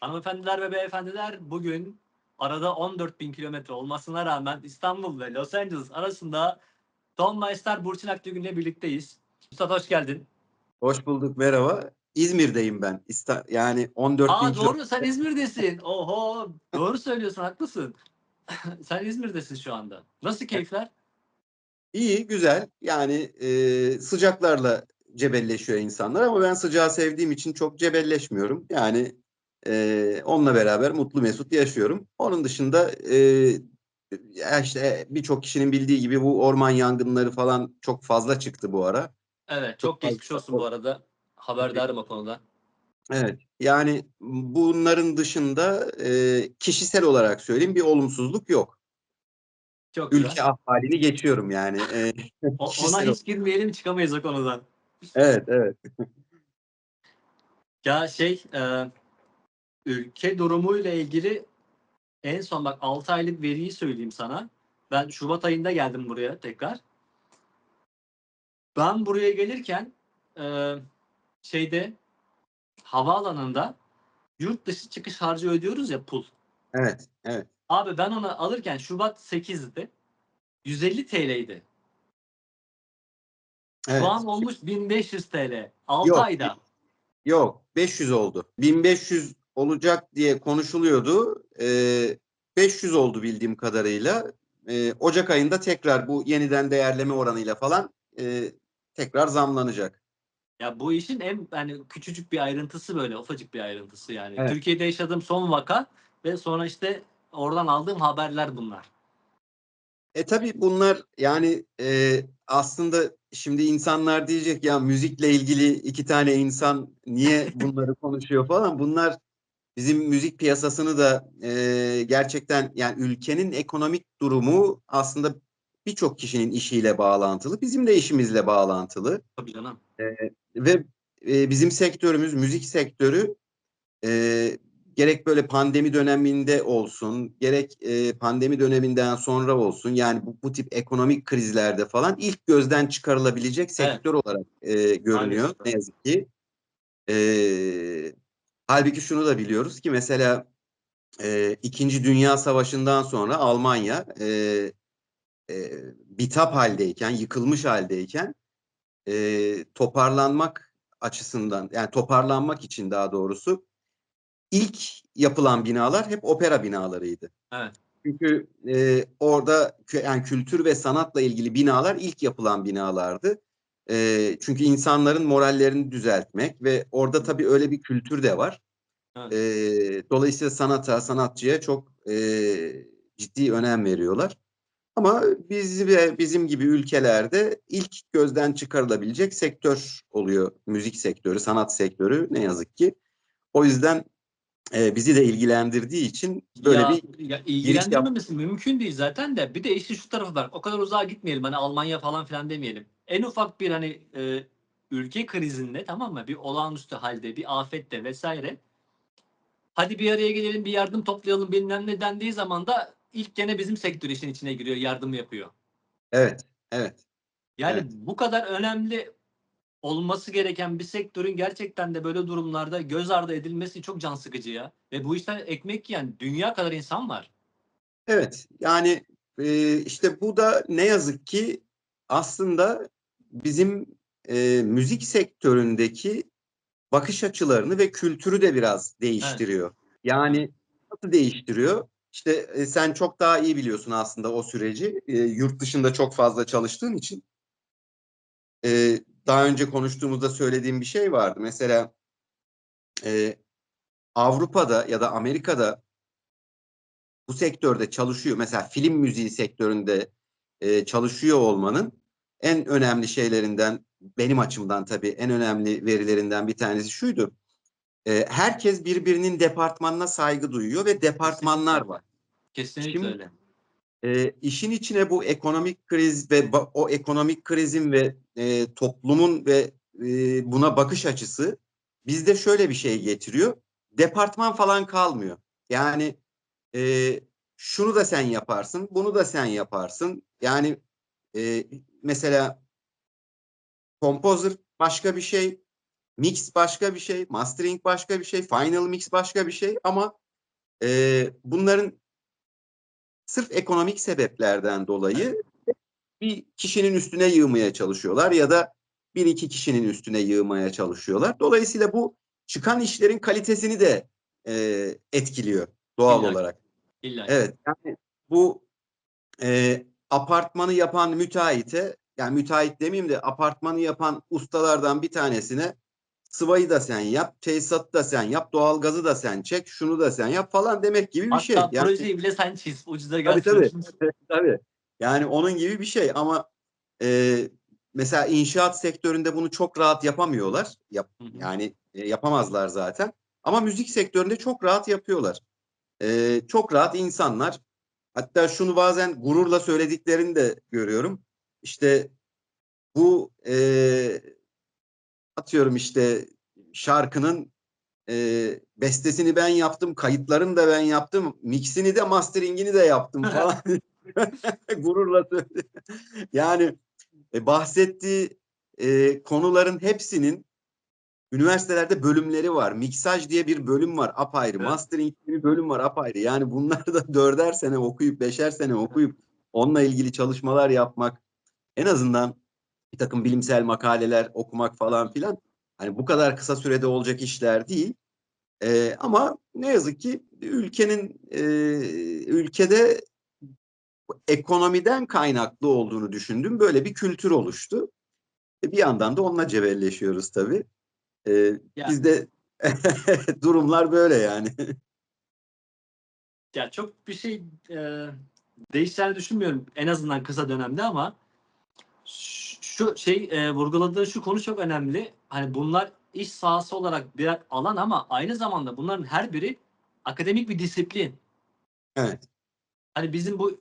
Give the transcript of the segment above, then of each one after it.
Hanımefendiler ve beyefendiler, bugün arada 14.000 kilometre olmasına rağmen İstanbul ve Los Angeles arasında Ton Meister Burçin Akgün'le birlikteyiz. Üstad hoş geldin. Hoş bulduk, merhaba. İzmir'deyim ben. Yani 14 bin Aa kilometre. doğru, sen İzmir'desin. Oho, doğru söylüyorsun, haklısın. Sen İzmir'desin şu anda. Nasıl keyifler? İyi, güzel. Yani sıcaklarla cebelleşiyor insanlar ama ben sıcağı sevdiğim için çok cebelleşmiyorum. Yani onunla beraber mutlu mesut yaşıyorum. Onun dışında ya işte birçok kişinin bildiği gibi bu orman yangınları falan çok fazla çıktı bu ara. Evet, Çok çok geçmiş fazla. olsun bu arada. Haberdarım o konuda. Evet, yani bunların dışında kişisel olarak söyleyeyim bir olumsuzluk yok. Çok güzel. Ülke ahvalini geçiyorum yani. Ona Kişisel olarak. hiç girmeyelim, çıkamayız o konudan. Evet, evet. Ya ülke durumuyla ilgili en son bak 6 aylık veriyi söyleyeyim sana. Ben şubat ayında geldim buraya tekrar. Ben buraya gelirken eee, şeyde havaalanında yurt dışı çıkış harcı ödüyoruz ya, pul. Evet, evet, Abi ben onu alırken Şubat 8'di. 150 TL'ydi. Şu evet. an olmuş 1500 TL. 6 Yok, ayda. yok. 500 oldu. 1500 olacak diye konuşuluyordu. 500 oldu bildiğim kadarıyla. Ocak ayında tekrar bu yeniden değerleme oranıyla falan tekrar zamlanacak. Ya bu işin en hani küçücük bir ayrıntısı, böyle ufacık bir ayrıntısı yani. Evet. Türkiye'de yaşadığım son vaka ve sonra işte oradan aldığım haberler bunlar. Tabii bunlar yani aslında şimdi insanlar diyecek ya müzikle ilgili iki tane insan niye bunları konuşuyor falan. Bunlar bizim müzik piyasasını da gerçekten yani ülkenin ekonomik durumu aslında birçok kişinin işiyle bağlantılı. Bizim de işimizle bağlantılı. Tabii canım. E, ve bizim sektörümüz müzik sektörü e, gerek böyle pandemi döneminde olsun, gerek pandemi döneminden sonra olsun yani bu tip ekonomik krizlerde falan ilk gözden çıkarılabilecek Evet, sektör olarak görünüyor maalesef ne öyle. yazık ki. Halbuki şunu da biliyoruz ki mesela İkinci Dünya Savaşı'ndan sonra Almanya bitap haldeyken, yıkılmış haldeyken toparlanmak açısından yani toparlanmak için daha doğrusu ilk yapılan binalar hep opera binalarıydı. Evet. Çünkü orada yani kültür ve sanatla ilgili binalar ilk yapılan binalardı. Çünkü insanların morallerini düzeltmek ve orada tabii öyle bir kültür de var. Evet. Dolayısıyla sanata, sanatçıya çok ciddi önem veriyorlar. Ama biz ve bizim gibi ülkelerde ilk gözden çıkarılabilecek sektör oluyor müzik sektörü, sanat sektörü ne yazık ki. O yüzden bizi de ilgilendirdiği için böyle Ya, bir ya giriş yap. ilgilendirmemesi mümkün değil zaten de. Bir de işte şu tarafı var. O kadar uzağa gitmeyelim. Hani Almanya falan filan demeyelim. En ufak bir ülke krizinde, tamam mı? Bir olağanüstü halde, bir afette vesaire. Hadi bir araya gelelim, bir yardım toplayalım bilmem ne dendiği zaman da ilk gene bizim sektör işin içine giriyor, yardım yapıyor. Evet, evet, Yani evet. bu kadar önemli olması gereken bir sektörün gerçekten de böyle durumlarda göz ardı edilmesi çok can sıkıcı ya. Ve bu işten ekmek yiyen dünya kadar insan var. Evet, yani işte bu da ne yazık ki aslında bizim müzik sektöründeki bakış açılarını ve kültürü de biraz Evet, değiştiriyor. evet. Yani nasıl değiştiriyor? İşte sen çok daha iyi biliyorsun aslında o süreci. Yurt dışında çok fazla çalıştığın için. Daha önce konuştuğumuzda söylediğim bir şey vardı. Mesela e, Avrupa'da ya da Amerika'da bu sektörde çalışıyor. Mesela film müziği sektöründe çalışıyor olmanın en önemli şeylerinden benim açımdan tabii en önemli verilerinden bir tanesi şuydu. Herkes birbirinin departmanına saygı duyuyor ve departmanlar Kesinlikle. var. Kesinlikle Şimdi öyle. işin içine bu ekonomik kriz ve o ekonomik krizin ve toplumun ve buna bakış açısı bizde şöyle bir şey getiriyor. Departman falan kalmıyor. Yani e, şunu da sen yaparsın, bunu da sen yaparsın. Yani mesela composer başka bir şey, mix başka bir şey, mastering başka bir şey, final mix başka bir şey ama bunların sırf ekonomik sebeplerden dolayı bir kişinin üstüne yığmaya çalışıyorlar ya da bir iki kişinin üstüne yığmaya çalışıyorlar. Dolayısıyla bu çıkan işlerin kalitesini de etkiliyor doğal İlla ki. olarak. İlla ki. Evet, yani bu apartmanı yapan müteahhite, yani müteahhit demeyeyim de apartmanı yapan ustalardan bir tanesine sıvayı da sen yap, tesisatı da sen yap, doğalgazı da sen çek, şunu da sen yap falan demek gibi bir şey. Hatta Yani projeyi bile sen çiz. Ucuza tabii gelsin. tabii. Tabii. Yani onun gibi bir şey ama e, mesela inşaat sektöründe bunu çok rahat yapamıyorlar. Hı hı. Yani yapamazlar zaten. Ama müzik sektöründe çok rahat yapıyorlar. Çok rahat insanlar. Hatta şunu bazen gururla söylediklerini de görüyorum. İşte bu atıyorum işte şarkının bestesini ben yaptım, kayıtlarını da ben yaptım, mixini de masteringini de yaptım falan. Gururla söylüyor. Yani bahsettiği konuların hepsinin üniversitelerde bölümleri var. Miksaj diye bir bölüm var apayrı. Evet. Mastering diye bir bölüm var apayrı. Yani bunları da 4'er sene okuyup 5'er sene okuyup onunla ilgili çalışmalar yapmak, en azından bir takım bilimsel makaleler okumak falan filan, hani bu kadar kısa sürede olacak işler değil. Ama ne yazık ki ülkede ekonomiden kaynaklı olduğunu düşündüm. Böyle bir kültür oluştu. Bir yandan da onunla cebelleşiyoruz tabii. Ya, Bizde durumlar böyle yani. ya çok bir şey değişeceğini düşünmüyorum en azından kısa dönemde ama şu şey vurguladığı şu konu çok önemli. Hani bunlar iş sahası olarak birer alan ama aynı zamanda bunların her biri akademik bir disiplin. Evet, Hani bizim bu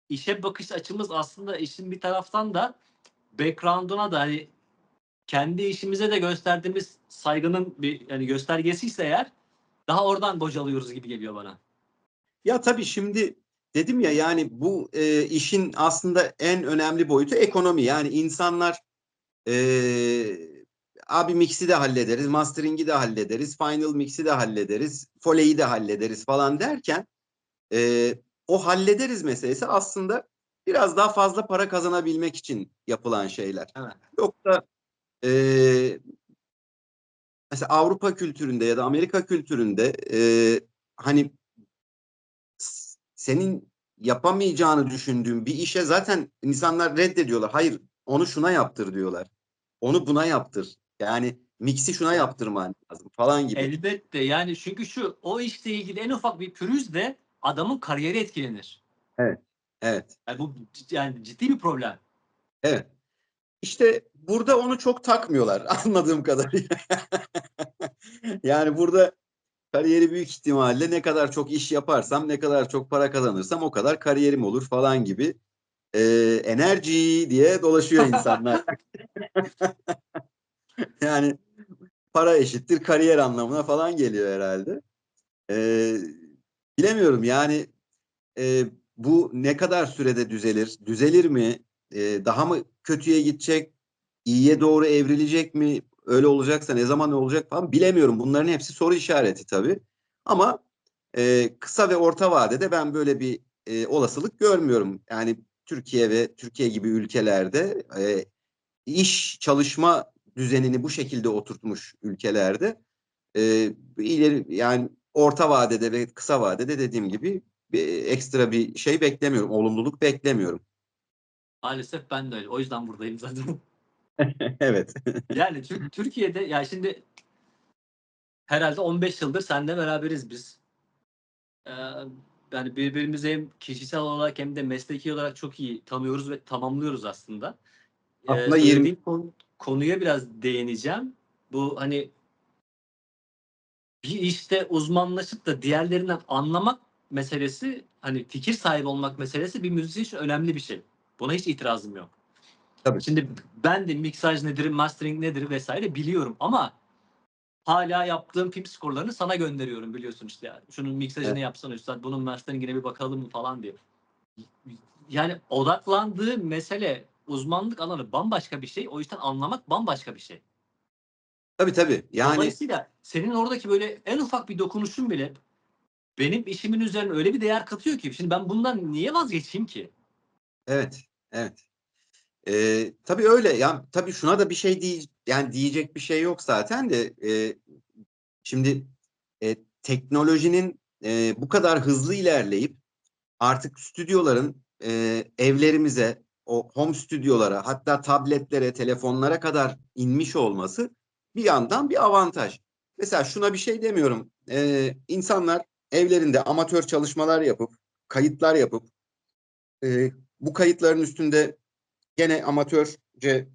işe bakış açımız aslında işin bir taraftan da background'una da hani kendi işimize de gösterdiğimiz saygının bir hani göstergesiyse eğer daha oradan bocalıyoruz gibi geliyor bana. ya tabii şimdi dedim ya, yani bu işin aslında en önemli boyutu ekonomi. Yani insanlar abi mix'i de hallederiz, mastering'i de hallederiz, final mix'i de hallederiz, foleyi de hallederiz falan derken e, o hallederiz meselesi aslında biraz daha fazla para kazanabilmek için yapılan şeyler. Evet. Yoksa e, mesela Avrupa kültüründe ya da Amerika kültüründe hani senin yapamayacağını düşündüğün bir işe zaten insanlar reddediyorlar. Hayır, onu şuna yaptır diyorlar. Onu buna yaptır. Yani mix'i şuna Ya yaptırman lazım falan gibi. elbette yani çünkü o işle ilgili en ufak bir pürüz de adamın kariyeri etkilenir. Evet. Evet. Yani bu yani ciddi bir problem. Evet. İşte burada onu çok takmıyorlar anladığım kadarıyla. Yani burada kariyeri büyük ihtimalle ne kadar çok iş yaparsam, ne kadar çok para kazanırsam o kadar kariyerim olur falan gibi enerji diye dolaşıyor insanlar. Yani para eşittir kariyer anlamına falan geliyor herhalde. Ee, Bilemiyorum yani e, bu ne kadar sürede düzelir? Düzelir mi? Daha mı kötüye gidecek? İyiye doğru evrilecek mi? Öyle olacaksa ne zaman olacak falan bilemiyorum. Bunların hepsi soru işareti tabii. Ama kısa ve orta vadede ben böyle bir olasılık görmüyorum. Yani Türkiye ve Türkiye gibi ülkelerde iş çalışma düzenini bu şekilde oturtmuş ülkelerde ileri, yani orta vadede ve kısa vadede dediğim gibi ekstra bir şey beklemiyorum. Olumluluk beklemiyorum. Maalesef ben de öyle. O yüzden buradayım zaten. Evet. Yani Türkiye'de ya şimdi herhalde 15 yıldır seninle beraberiz biz. Eee, Yani birbirimizi hem kişisel olarak hem de mesleki olarak çok iyi tanıyoruz ve tamamlıyoruz aslında. Aslında 20. Söylediğin konuya biraz değineceğim. Bu hani bir işte uzmanlaşıp da diğerlerinden anlamak meselesi, hani fikir sahibi olmak meselesi bir müzisyen için önemli bir şey. Buna hiç itirazım yok. Tabii. Şimdi ben de miksaj nedir, mastering nedir vesaire biliyorum ama hala yaptığım film skorlarını sana gönderiyorum biliyorsun işte. Şunun miksajını Evet. yapsana üstad, bunun masteringine bir bakalım mı falan diye. Yani odaklandığı mesele, uzmanlık alanı bambaşka bir şey. O yüzden anlamak bambaşka bir şey. Tabii tabii. Yani Dolayısıyla senin oradaki böyle en ufak bir dokunuşun bile benim işimin üzerine öyle bir değer katıyor ki. Şimdi ben bundan niye vazgeçeyim ki? evet, evet. Tabii öyle. Yani tabii şuna da bir şey yani diyecek bir şey yok zaten de şimdi teknolojinin bu kadar hızlı ilerleyip artık stüdyoların evlerimize, o home stüdyolara, hatta tabletlere, telefonlara kadar inmiş olması bir yandan bir avantaj. Mesela şuna bir şey demiyorum. İnsanlar evlerinde amatör çalışmalar yapıp, kayıtlar yapıp, bu kayıtların üstünde gene amatörce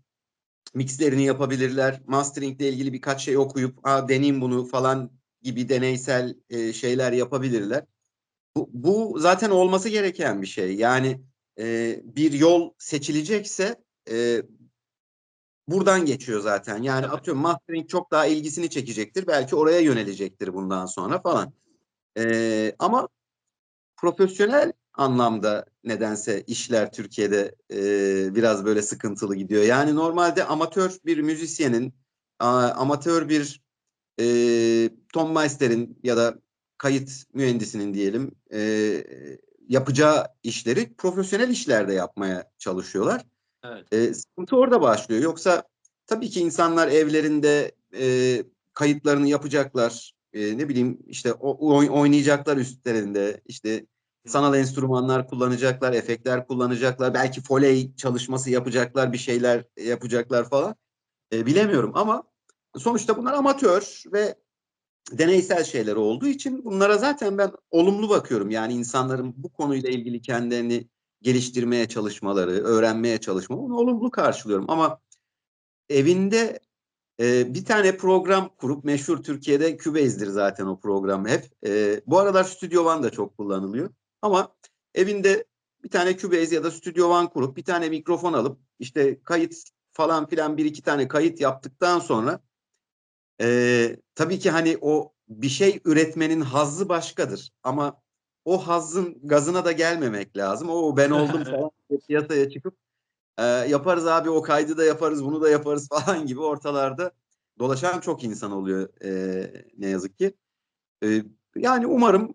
mixlerini yapabilirler. Masteringle ilgili birkaç şey okuyup, deneyeyim bunu falan gibi deneysel şeyler yapabilirler. Bu zaten olması gereken bir şey. Yani bir yol seçilecekse buradan geçiyor zaten. Yani Tabii. atıyorum mastering çok daha ilgisini çekecektir. Belki oraya yönelecektir bundan sonra falan. Ama profesyonel anlamda nedense işler Türkiye'de biraz böyle sıkıntılı gidiyor. Yani normalde amatör bir müzisyenin, amatör bir Tom Meister'in ya da kayıt mühendisinin diyelim yapacağı işleri profesyonel işlerde yapmaya çalışıyorlar. Evet. Sıkıntı orada başlıyor. Yoksa tabii ki insanlar evlerinde kayıtlarını yapacaklar. Ne bileyim işte oynayacaklar üstlerinde. İşte sanal enstrümanlar kullanacaklar, efektler kullanacaklar. Belki foley çalışması yapacaklar, bir şeyler yapacaklar falan. Bilemiyorum ama sonuçta bunlar amatör ve deneysel şeyler olduğu için bunlara zaten ben olumlu bakıyorum. Yani insanların bu konuyla ilgili kendilerini geliştirmeye çalışmaları, öğrenmeye çalışmaları onu olumlu karşılıyorum. Ama evinde bir tane program kurup meşhur Türkiye'de Cubase'dir zaten o program hep. Bu aralar Studio One da çok kullanılıyor. Ama evinde bir tane Cubase ya da Studio One kurup bir tane mikrofon alıp işte kayıt falan filan bir iki tane kayıt yaptıktan sonra tabii ki hani o bir şey üretmenin hazzı başkadır. Ama o hazzın gazına da gelmemek lazım. O ben oldum Evet. falan diye piyasaya çıkıp yaparız abi o kaydı da yaparız bunu da yaparız falan gibi ortalarda dolaşan çok insan oluyor ne yazık ki. E, Yani umarım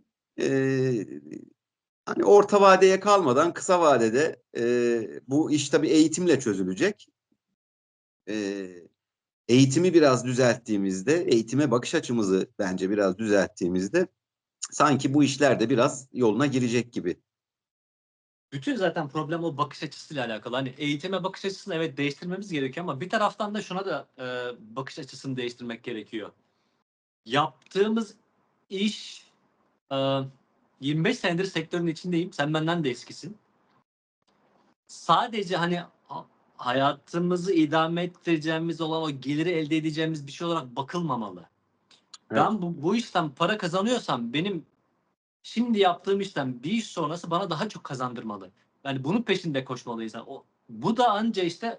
hani orta vadeye kalmadan kısa vadede bu iş tabii eğitimle çözülecek. E, Eğitimi biraz düzelttiğimizde, eğitime bakış açımızı bence biraz düzelttiğimizde sanki bu işler de biraz yoluna girecek gibi. Bütün zaten problem o bakış açısıyla alakalı. Hani eğitime bakış açısını evet değiştirmemiz gerekiyor ama bir taraftan da şuna da bakış açısını değiştirmek gerekiyor. Yaptığımız iş, e, 25 senedir sektörün içindeyim. Sen benden de eskisin. Sadece hani hayatımızı idame ettireceğimiz olan o geliri elde edeceğimiz bir şey olarak bakılmamalı. Evet. Ben bu işten para kazanıyorsam benim şimdi yaptığım işten bir iş sonrası bana daha çok kazandırmalı. Yani bunun peşinde koşmalıyız. Yani bu da anca işte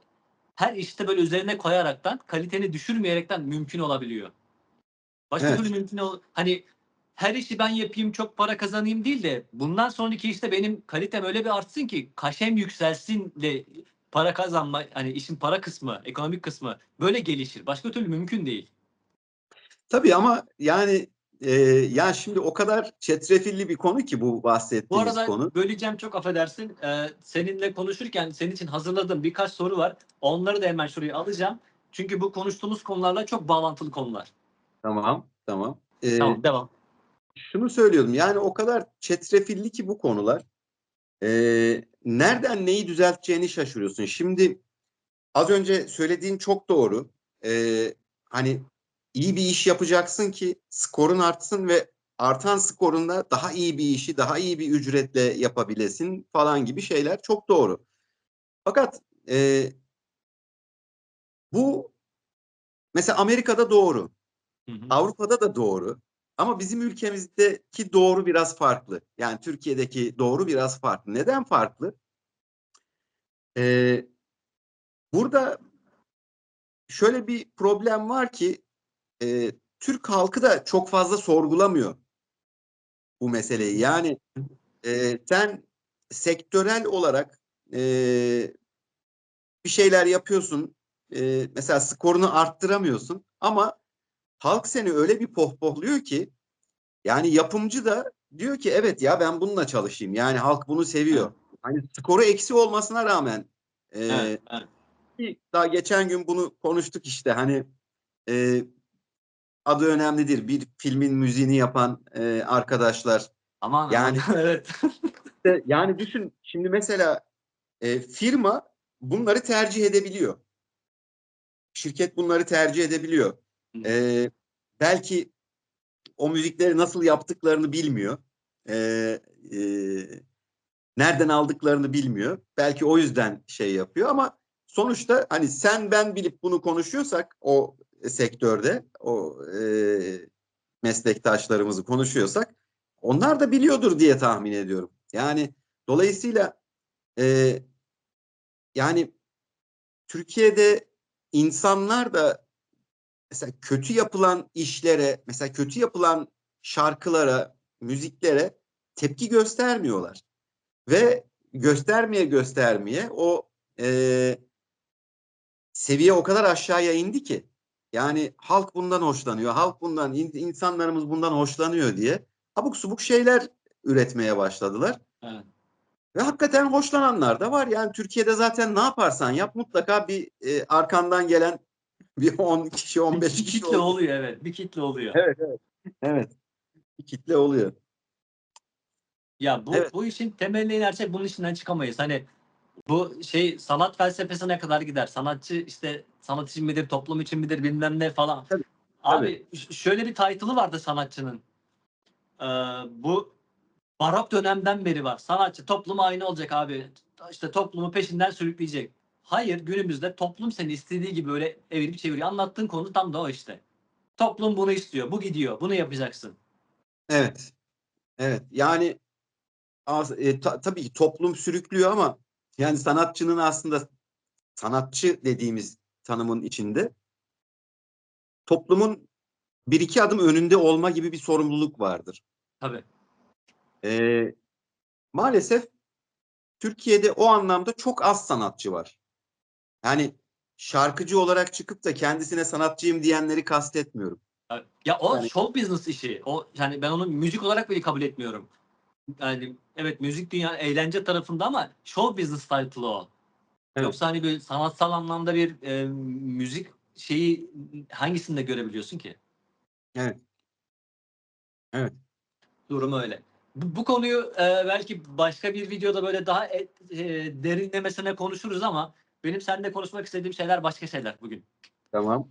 her işte böyle üzerine koyaraktan, kaliteni düşürmeyerekten mümkün olabiliyor. Başka türlü Evet. hani her işi ben yapayım, çok para kazanayım değil de bundan sonraki işte benim kalitem öyle bir artsın ki kaşem yükselsin de para kazanma, hani işin para kısmı, ekonomik kısmı böyle gelişir. Başka türlü mümkün değil. Tabii ama yani ya şimdi o kadar çetrefilli bir konu ki bu Bu bahsettiğimiz arada konu. böleceğim, çok affedersin. Seninle konuşurken senin için hazırladığım birkaç soru var. Onları da hemen şuraya alacağım. Çünkü bu konuştuğumuz konularla çok bağlantılı konular. Tamam, tamam. Tamam, devam. Şunu söylüyordum yani o kadar çetrefilli ki bu konular. Nereden neyi düzelteceğini şaşırıyorsun. Şimdi az önce söylediğin çok doğru. Hani iyi bir iş yapacaksın ki skorun artsın ve artan skorunla daha iyi bir işi daha iyi bir ücretle yapabilesin falan gibi şeyler çok doğru. Fakat bu mesela Amerika'da doğru, Hı hı. Avrupa'da da doğru. Ama bizim ülkemizdeki doğru biraz farklı. Yani Türkiye'deki doğru biraz farklı. Neden farklı? Ee, Burada şöyle bir problem var ki e, Türk halkı da çok fazla sorgulamıyor bu Hı meseleyi. hı. Yani sen sektörel olarak bir şeyler yapıyorsun. Mesela skorunu arttıramıyorsun ama halk seni öyle bir pohpohluyor ki yani yapımcı da diyor ki evet ya ben bununla çalışayım. Yani halk bunu seviyor. Evet, Hani skoru eksi olmasına rağmen evet, e, evet. daha geçen gün bunu konuştuk işte hani e, adı önemli değil. Bir filmin müziğini yapan arkadaşlar. Aman aman. Yani Evet. yani düşün şimdi mesela firma bunları tercih edebiliyor. Şirket bunları tercih edebiliyor. Hı hı. E, belki o müzikleri nasıl yaptıklarını bilmiyor. E, e, nereden aldıklarını bilmiyor. Belki o yüzden şey yapıyor ama sonuçta hani sen ben bilip bunu konuşuyorsak o sektörde o meslektaşlarımızı konuşuyorsak onlar da biliyordur diye tahmin ediyorum. Yani dolayısıyla e, yani Türkiye'de insanlar da mesela kötü yapılan işlere, mesela kötü yapılan şarkılara, müziklere tepki göstermiyorlar. Ve göstermeye o e, seviye o kadar aşağıya indi ki. Yani halk bundan hoşlanıyor, halk bundan, insanlarımız bundan hoşlanıyor diye abuk subuk şeyler üretmeye başladılar. Evet. Ve hakikaten hoşlananlar da var. Yani Türkiye'de zaten ne yaparsan yap mutlaka bir arkandan gelen bir 10 kişi, Bir, 15 bir kişi kitle oluyor. oluyor, evet. Bir kitle oluyor. Evet, evet. Evet, bir kitle oluyor. Ya bu Evet, bu işin temeline inersek bunun içinden çıkamayız. Hani bu şey sanat felsefesine kadar gider. Sanatçı işte sanat için midir, toplum için midir bilmem ne falan. tabii, tabii. Abi şöyle bir title'ı vardı sanatçının. Ee, bu barok dönemden beri var. Sanatçı topluma aynı olacak abi. İşte toplumu peşinden sürükleyecek. Hayır, günümüzde toplum seni istediği gibi öyle evirip çeviriyor. Anlattığın konu tam da o işte. Toplum bunu istiyor. Bu gidiyor. Bunu yapacaksın. Evet, evet. Yani tabii ki toplum sürüklüyor ama yani sanatçının aslında sanatçı dediğimiz tanımın içinde toplumun bir iki adım önünde olma gibi bir sorumluluk vardır. Tabii. E, maalesef Türkiye'de o anlamda çok az sanatçı var. Yani şarkıcı olarak çıkıp da kendisine sanatçıyım diyenleri kastetmiyorum. Ya o Yani show business işi. O yani ben onu müzik olarak bile kabul etmiyorum. Yani evet müzik dünya eğlence tarafında ama show business title o. evet, Yoksa hani bir sanatsal anlamda bir müzik şeyi hangisinde görebiliyorsun ki? evet, evet. Durum öyle. Bu konuyu belki başka bir videoda böyle daha derinlemesine konuşuruz ama benim seninle konuşmak istediğim şeyler başka şeyler bugün. Tamam.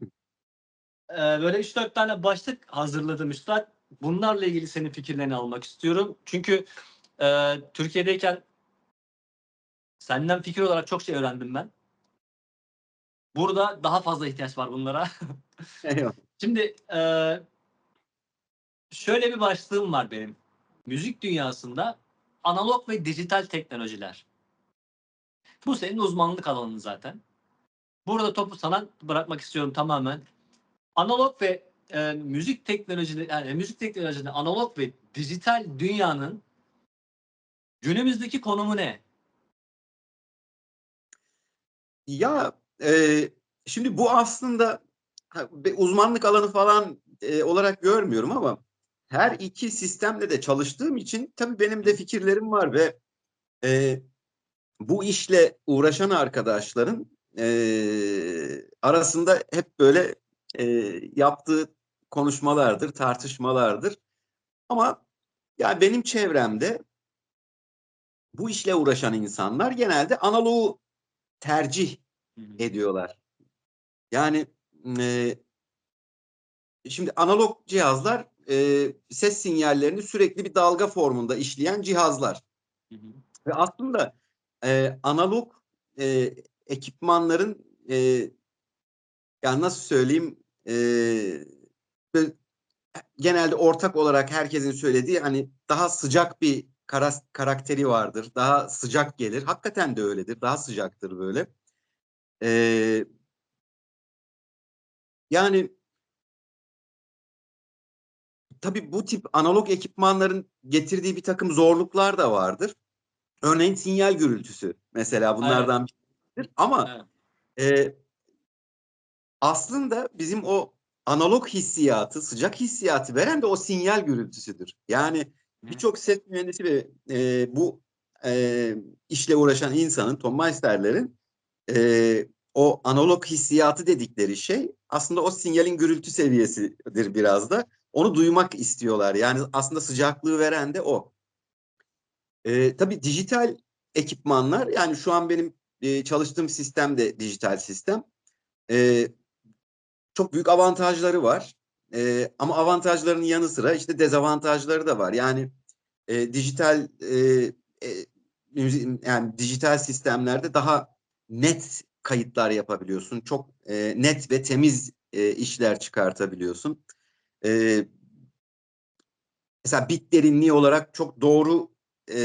Böyle 3-4 tane başlık hazırladım üstad. Bunlarla ilgili senin fikirlerini almak istiyorum. Çünkü Türkiye'deyken senden fikir olarak çok şey öğrendim ben. Burada daha fazla ihtiyaç var bunlara. Eyvallah. Şimdi şöyle bir başlığım var benim. Müzik dünyasında analog ve dijital teknolojiler. Bu senin uzmanlık alanın zaten. Burada topu sana bırakmak istiyorum tamamen. Analog ve müzik teknolojileri, yani müzik teknolojilerinin analog ve dijital dünyanın günümüzdeki konumu ne? Ya şimdi bu aslında bir uzmanlık alanı falan olarak görmüyorum ama her iki sistemle de çalıştığım için tabii benim de fikirlerim var ve e, bu işle uğraşan arkadaşların arasında hep böyle e, yaptığı konuşmalardır, tartışmalardır. Ama yani benim çevremde bu işle uğraşan insanlar genelde analogu tercih Hı hı. ediyorlar. Yani e, şimdi analog cihazlar ses sinyallerini sürekli bir dalga formunda işleyen cihazlar. Hı hı. Ve aslında analog e, ekipmanların yani nasıl söyleyeyim böyle genelde ortak olarak herkesin söylediği hani daha sıcak bir karakteri vardır. Daha sıcak gelir. Hakikaten de öyledir. Daha sıcaktır böyle. E, yani tabii bu tip analog ekipmanların getirdiği bir takım zorluklar da vardır. Örneğin sinyal gürültüsü mesela Evet, bunlardan biridir. Ama evet. e, aslında bizim o analog hissiyatı, sıcak hissiyatı veren de o sinyal gürültüsüdür. Yani Hı. birçok ses mühendisi ve bu işle uğraşan insanın, Ton Meister'lerin o analog hissiyatı dedikleri şey aslında o sinyalin gürültü seviyesidir biraz da. Onu duymak istiyorlar. Yani aslında sıcaklığı veren de o. Tabii dijital ekipmanlar, yani şu an benim çalıştığım sistem de dijital sistem. E, Çok büyük avantajları var. Ama avantajlarının yanı sıra işte dezavantajları da var. Yani dijital yani dijital sistemlerde daha net kayıtlar yapabiliyorsun. Çok net ve temiz işler çıkartabiliyorsun. E, Mesela bit derinliği olarak çok doğru e,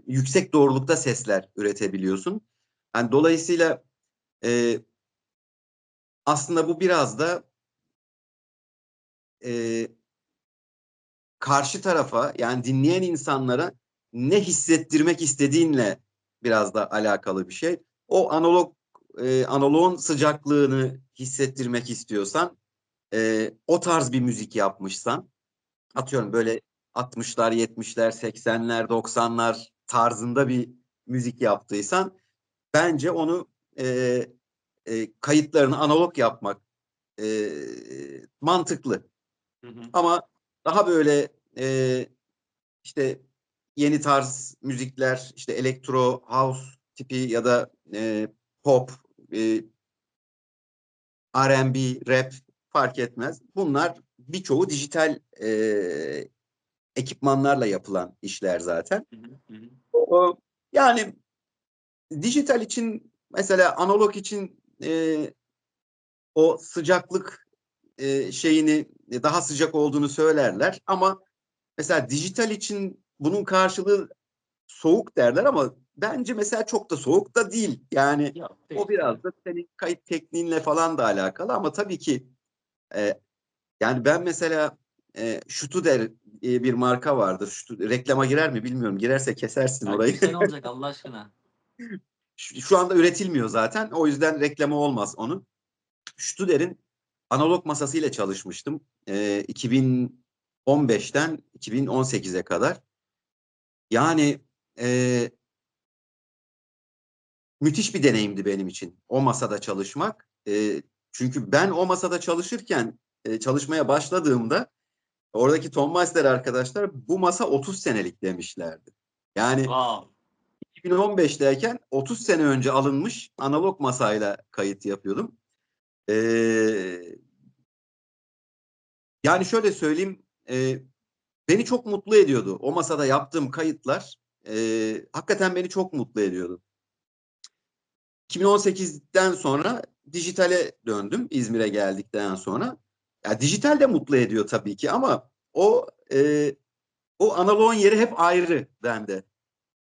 yüksek doğrulukta sesler üretebiliyorsun. Yani dolayısıyla e, aslında bu biraz da e, karşı tarafa, yani dinleyen insanlara ne hissettirmek istediğinle biraz da alakalı bir şey. O analogun sıcaklığını hissettirmek istiyorsan, o tarz bir müzik yapmışsan, atıyorum böyle 60'lar, 70'ler, 80'ler, 90'lar tarzında bir müzik yaptıysan, bence onu kayıtlarını analog yapmak e, mantıklı. Hı hı. Ama daha böyle işte yeni tarz müzikler, işte elektro, house tipi ya da pop, e, R&B, rap fark etmez. Bunlar birçoğu dijital ekipmanlarla yapılan işler zaten. Hı hı. Hı hı. Yani dijital için, mesela analog için o sıcaklık şeyini, daha sıcak olduğunu söylerler, ama mesela dijital için bunun karşılığı soğuk derler, ama bence mesela çok da soğuk da değil. Yani Yok o değil tabii. biraz da senin kayıt tekniğinle falan da alakalı, ama tabii ki yani ben mesela Studer bir marka vardır. Reklama girer mi bilmiyorum. Girerse kesersin Ya orayı. girse ne olacak Allah aşkına? Şu anda üretilmiyor zaten. O yüzden reklamı olmaz onun. Studer'in analog masasıyla çalışmıştım. 2015'ten 2018'e kadar. Yani e, müthiş bir deneyimdi benim için o masada çalışmak. Çünkü ben o masada çalışırken, çalışmaya başladığımda, oradaki Ton Meister arkadaşlar bu masa 30 senelik demişlerdi. Yani Wow. 2015'teyken 30 sene önce alınmış analog masayla kayıt yapıyordum. Ee, Yani şöyle söyleyeyim, beni çok mutlu ediyordu. O masada yaptığım kayıtlar hakikaten beni çok mutlu ediyordu. 2018'den sonra dijitale döndüm, İzmir'e geldikten sonra. Ya dijital de mutlu ediyor tabii ki, ama o analogun yeri hep ayrı bende.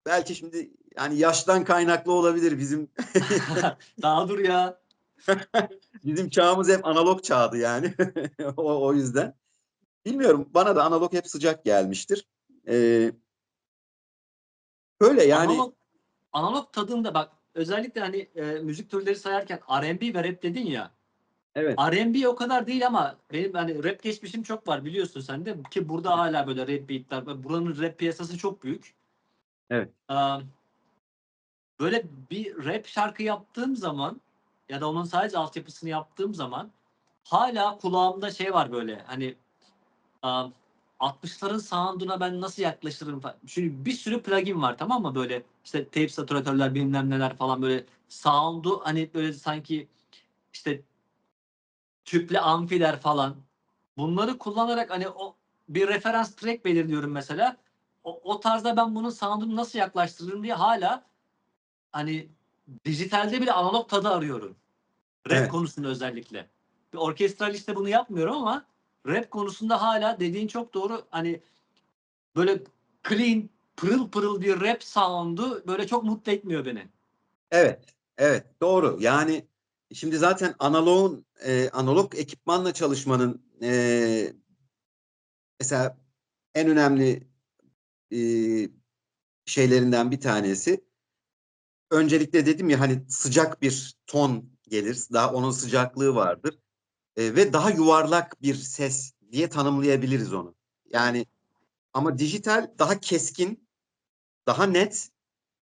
Belki şimdi yani yaştan kaynaklı olabilir, bizim Daha dur ya. bizim çağımız hep analog çağdı yani. O yüzden. Bilmiyorum, bana da analog hep sıcak gelmiştir. Ee, Böyle yani, Analog analog tadında bak özellikle hani müzik türleri sayarken R&B ve rap dedin ya. evet, R&B o kadar değil ama benim hani rap geçmişim çok var biliyorsun sen de ki burada hala böyle rap beatler var. Buranın rap piyasası çok büyük. evet, Ee, Böyle bir rap şarkı yaptığım zaman ya da onun sadece altyapısını yaptığım zaman hala kulağımda şey var böyle hani 60'ların sound'una ben nasıl yaklaşırım falan. Çünkü bir sürü plugin var tamam mı? Böyle işte tape saturatörler bilmem neler falan böyle sound'u hani böyle sanki işte tüple amfiler falan. Bunları kullanarak hani o bir referans track belirliyorum mesela. O tarzda ben bunun sound'unu nasıl yaklaştırırım diye hala hani dijitalde bile analog tadı arıyorum. Rap evet. konusunda özellikle. Bir orkestral işte bunu yapmıyorum ama rap konusunda hala dediğin çok doğru. Hani böyle clean, pırıl pırıl bir rap sound'u böyle çok mutlu etmiyor beni. Evet, evet, doğru. Yani şimdi zaten analog ekipmanla çalışmanın mesela en önemli e, şeylerinden bir tanesi. Öncelikle dedim ya, hani sıcak bir ton gelir. Daha onun sıcaklığı vardır. ve daha yuvarlak bir ses diye tanımlayabiliriz onu. Yani ama dijital daha keskin, daha net.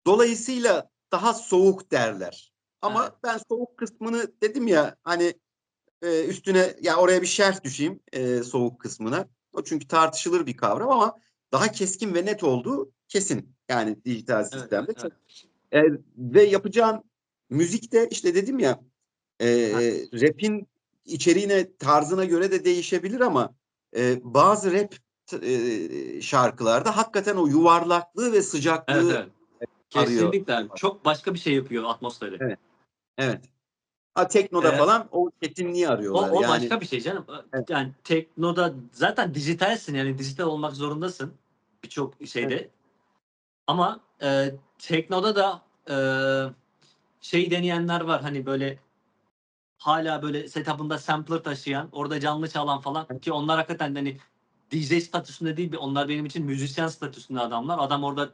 Dolayısıyla daha soğuk derler. Ama Evet. ben soğuk kısmını dedim ya hani üstüne ya oraya bir şerh düşeyim soğuk kısmına. O çünkü tartışılır bir kavram ama daha keskin ve net olduğu kesin. Yani dijital Evet, evet, sistemde evet. çok. Ve yapacağın müzikte işte dedim ya Ha, rap'in içeriğine tarzına göre de değişebilir ama bazı rap şarkılarda hakikaten o yuvarlaklığı ve evet, sıcaklığı evet. arıyor. Kesinlikle. Çok başka bir şey yapıyor atmosferi. Evet, evet. Ha, teknoda Ee, falan o ketinliği arıyorlar. o Yani başka bir şey canım. evet, Yani teknoda zaten dijitalsin, yani dijital olmak zorundasın birçok evet, şeyde. Ama teknoda da şey deneyenler var, hani böyle hala böyle setup'ında sampler taşıyan, orada canlı çalan falan, evet, ki onlar hakikaten hani DJ statüsünde değil, onlar benim için müzisyen statüsünde adamlar. Adam orada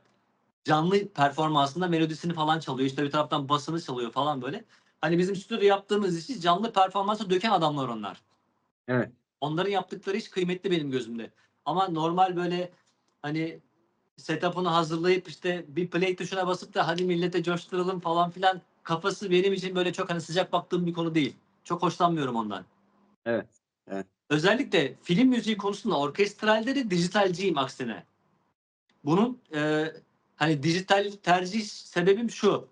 canlı performansında melodisini falan çalıyor. İşte bir taraftan basını çalıyor falan böyle. Hani bizim stüdyoda yaptığımız işi canlı performansa döken adamlar onlar. evet. Onların yaptıkları iş kıymetli benim gözümde. Ama normal böyle hani setup'ını hazırlayıp işte bir play tuşuna basıp da hadi millete coşturalım falan filan kafası benim için böyle çok hani sıcak baktığım bir konu değil. Çok hoşlanmıyorum ondan. Evet. Evet. Özellikle film müziği konusunda orkestralde de dijitalciyim aksine. Bunun hani dijital tercih sebebim şu.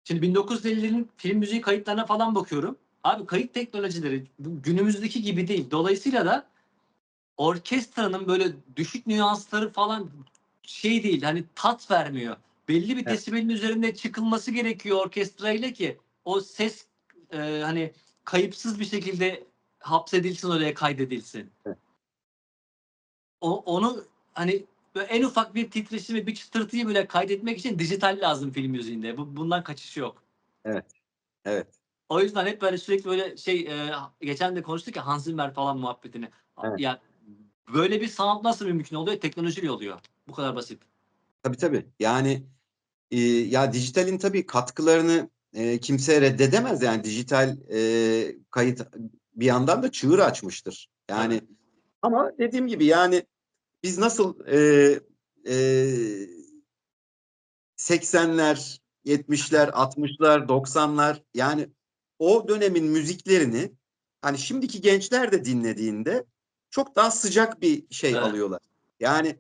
Şimdi 1950'lerin film müziği kayıtlarına falan bakıyorum. Abi kayıt teknolojileri günümüzdeki gibi değil. Dolayısıyla da orkestranın böyle düşük nüansları falan şey değil. Hani tat vermiyor. Belli bir Evet. desibelin üzerinde çıkılması gerekiyor orkestrayla ki o ses hani kayıpsız bir şekilde hapsedilsin, oraya kaydedilsin. Evet. Onu hani böyle en ufak bir titreşimi, bir çıtırtıyı bile kaydetmek için dijital lazım film müziğinde. Bundan kaçış yok. Evet. Evet. O yüzden hep böyle sürekli böyle şey geçen de konuştuk ya Hans Zimmer falan muhabbetini. Evet. Ya böyle bir sanat nasıl mümkün oluyor? Teknolojiyle oluyor. Bu kadar basit. Tabii tabii. Yani ya dijitalin tabii katkılarını kimse reddedemez. Yani dijital kayıt bir yandan da çığır açmıştır. Tabii. Yani ama dediğim gibi yani biz nasıl e, 80'ler, 70'ler, 60'lar, 90'lar yani o dönemin müziklerini hani şimdiki gençler de dinlediğinde çok daha sıcak bir şey Evet. alıyorlar. Yani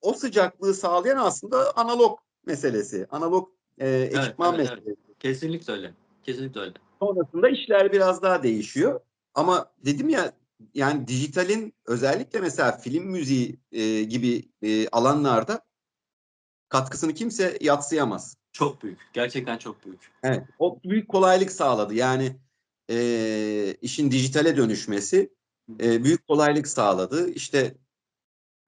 o sıcaklığı sağlayan aslında analog meselesi, analog Evet, ekipman evet, evet. meselesi. Kesinlikle öyle. Kesinlikle öyle. Sonrasında işler biraz daha değişiyor. Ama dedim ya yani dijitalin özellikle mesela film müziği gibi alanlarda katkısını kimse yadsıyamaz. Çok büyük. Gerçekten çok büyük. Evet, o büyük kolaylık sağladı. Yani işin dijitale dönüşmesi büyük kolaylık sağladı. İşte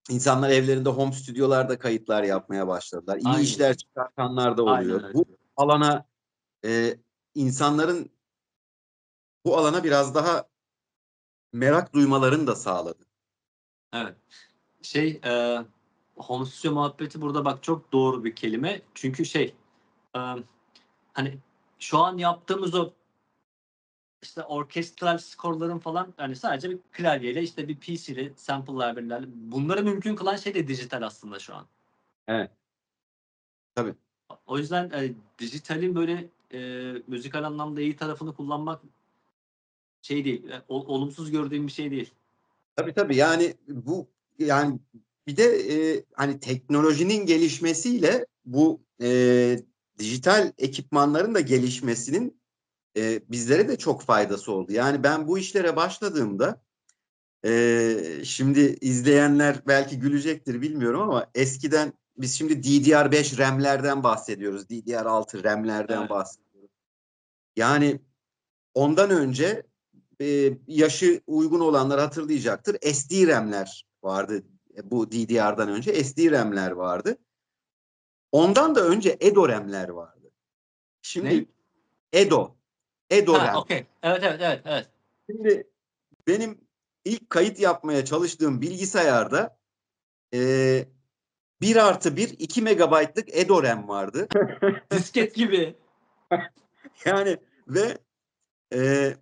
insanlar evlerinde home stüdyolarda kayıtlar yapmaya başladılar. İyi Aynen işler öyle. çıkartanlar da Aynen oluyor. öyle. Bu alana e, insanların bu alana biraz daha merak duymalarını da sağladı. Evet. Şey home stüdyo muhabbeti burada bak çok doğru bir kelime. Çünkü şey e, hani şu an yaptığımız o işte orkestral skorların falan hani sadece bir klavyeyle işte bir PC ile sample library'lerle bunları mümkün kılan şey de dijital aslında şu an. Evet, tabii. O yüzden dijitalin böyle müzikal anlamda iyi tarafını kullanmak şey değil, olumsuz gördüğüm bir şey değil. Tabii tabii. Yani bu yani bir de hani teknolojinin gelişmesiyle bu dijital ekipmanların da gelişmesinin bizlere de çok faydası oldu. Yani ben bu işlere başladığımda şimdi izleyenler belki gülecektir bilmiyorum ama eskiden biz şimdi DDR5 RAM'lerden bahsediyoruz. DDR6 RAM'lerden Evet. bahsediyoruz. Yani ondan önce yaşı uygun olanlar hatırlayacaktır. SD RAM'ler vardı. Bu DDR'dan önce SD RAM'ler vardı. Ondan da önce Edo RAM'ler vardı. Ne? Şimdi Edo. Edo Ha, RAM. okey. Evet, evet, evet, evet. Şimdi benim ilk kayıt yapmaya çalıştığım bilgisayarda e, 1+1 2 megabaytlık Edo RAM vardı. Disket gibi. Yani ve e,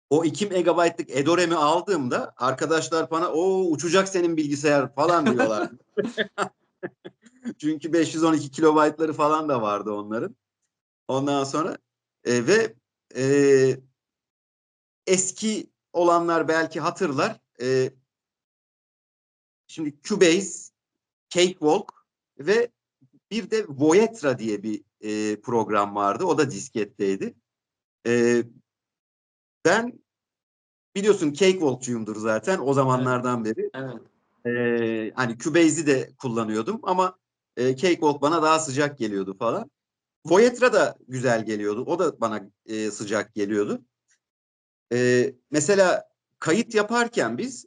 o 2 megabaytlık Edorem'i aldığımda arkadaşlar bana o uçacak senin bilgisayar falan diyorlar. Çünkü 512 kilobaytları falan da vardı onların. Ondan sonra ve e, eski olanlar belki hatırlar. Şimdi Cubase, Cakewalk ve bir de Voyetra diye bir program vardı. O da disketteydi. E, Ben biliyorsun Cakewalk'cuyumdur zaten o Evet. zamanlardan beri. Evet. Hani Cubase'i de kullanıyordum ama Cakewalk bana daha sıcak geliyordu falan. Voyetra da güzel geliyordu. O da bana sıcak geliyordu. Mesela kayıt yaparken biz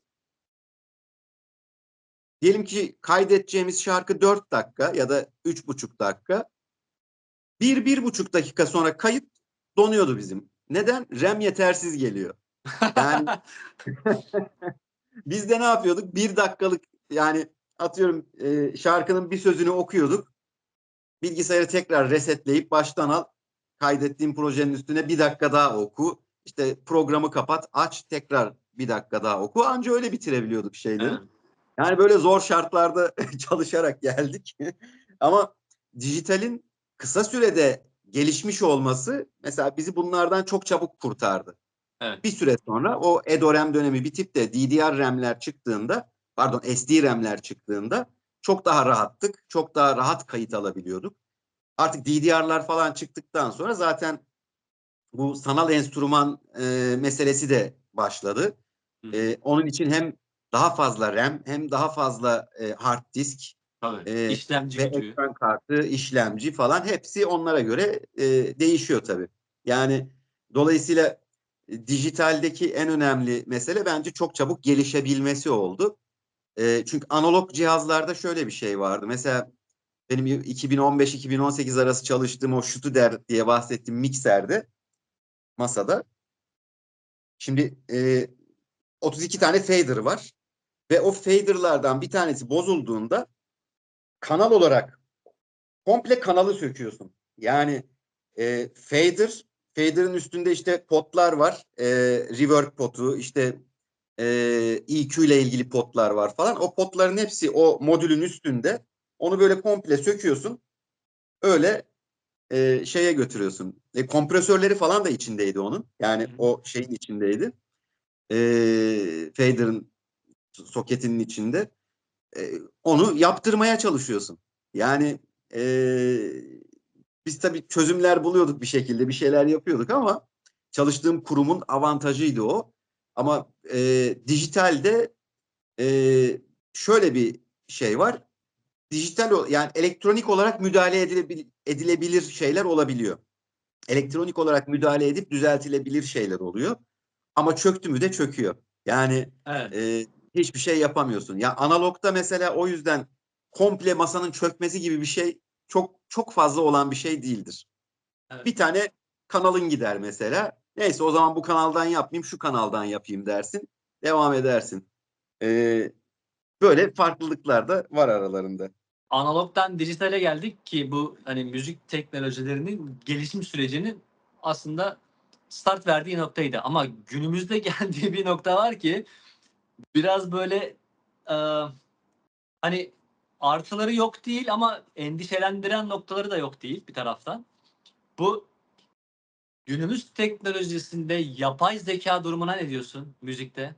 diyelim ki kaydedeceğimiz şarkı 4 dakika ya da 3,5 dakika. 1,5 dakika sonra kayıt donuyordu bizim. Neden? RAM yetersiz geliyor. Yani biz de ne yapıyorduk? 1 dakikalık yani atıyorum şarkının bir sözünü okuyorduk. Bilgisayarı tekrar resetleyip baştan al. Kaydettiğim projenin üstüne 1 dakika daha oku. İşte programı kapat, aç tekrar 1 dakika daha oku. Anca öyle bitirebiliyorduk şeyleri. Evet. Yani böyle zor şartlarda çalışarak geldik. Ama dijitalin kısa sürede gelişmiş olması mesela bizi bunlardan çok çabuk kurtardı. Evet. Bir süre sonra o EDORAM dönemi bitip de DDR RAM'ler çıktığında, pardon SD RAM'ler çıktığında çok daha rahattık. Çok daha rahat kayıt alabiliyorduk. Artık DDR'lar falan çıktıktan sonra zaten bu sanal enstrüman meselesi de başladı. Hı hı. Onun için hem daha fazla RAM hem daha fazla hard disk Tabii. e, İşlemci ve gücü. ekran kartı, işlemci falan hepsi onlara göre değişiyor tabii. Yani dolayısıyla dijitaldeki en önemli mesele bence çok çabuk gelişebilmesi oldu. Çünkü analog cihazlarda şöyle bir şey vardı. Mesela benim 2015-2018 arası çalıştığım o Studer diye bahsettiğim mikserde masada. Şimdi 32 tane fader var ve o faderlardan bir tanesi bozulduğunda kanal olarak komple kanalı söküyorsun. Yani fader'ın üstünde işte potlar var. Reverb potu, işte EQ ile ilgili potlar var falan. O potların hepsi o modülün üstünde. Onu böyle komple söküyorsun. Öyle şeye götürüyorsun. Kompresörleri falan da içindeydi onun. Hı Yani hı. o şeyin içindeydi. Fader'ın soketinin içinde. Onu yaptırmaya çalışıyorsun. Yani e, biz tabii çözümler buluyorduk bir şekilde, bir şeyler yapıyorduk ama çalıştığım kurumun avantajıydı o. Ama dijitalde e, şöyle bir şey var. Yani elektronik olarak müdahale edilebilir şeyler olabiliyor. Elektronik olarak müdahale edip düzeltilebilir şeyler oluyor. Ama çöktü mü de çöküyor. Yani Evet. hiçbir şey yapamıyorsun. Ya analogda mesela o yüzden komple masanın çökmesi gibi bir şey çok çok fazla olan bir şey değildir. Evet. Bir tane kanalın gider mesela. Neyse o zaman bu kanaldan yapmayayım, şu kanaldan yapayım dersin. Devam edersin. E, Böyle farklılıklar da var aralarında. Analogdan dijitale geldik ki bu hani müzik teknolojilerinin gelişim sürecinin aslında start verdiği noktaydı. Ama günümüzde geldiği bir nokta var ki biraz böyle e, hani artıları yok değil ama endişelendiren noktaları da yok değil bir taraftan. Bu günümüz teknolojisinde yapay zeka durumuna ne diyorsun müzikte?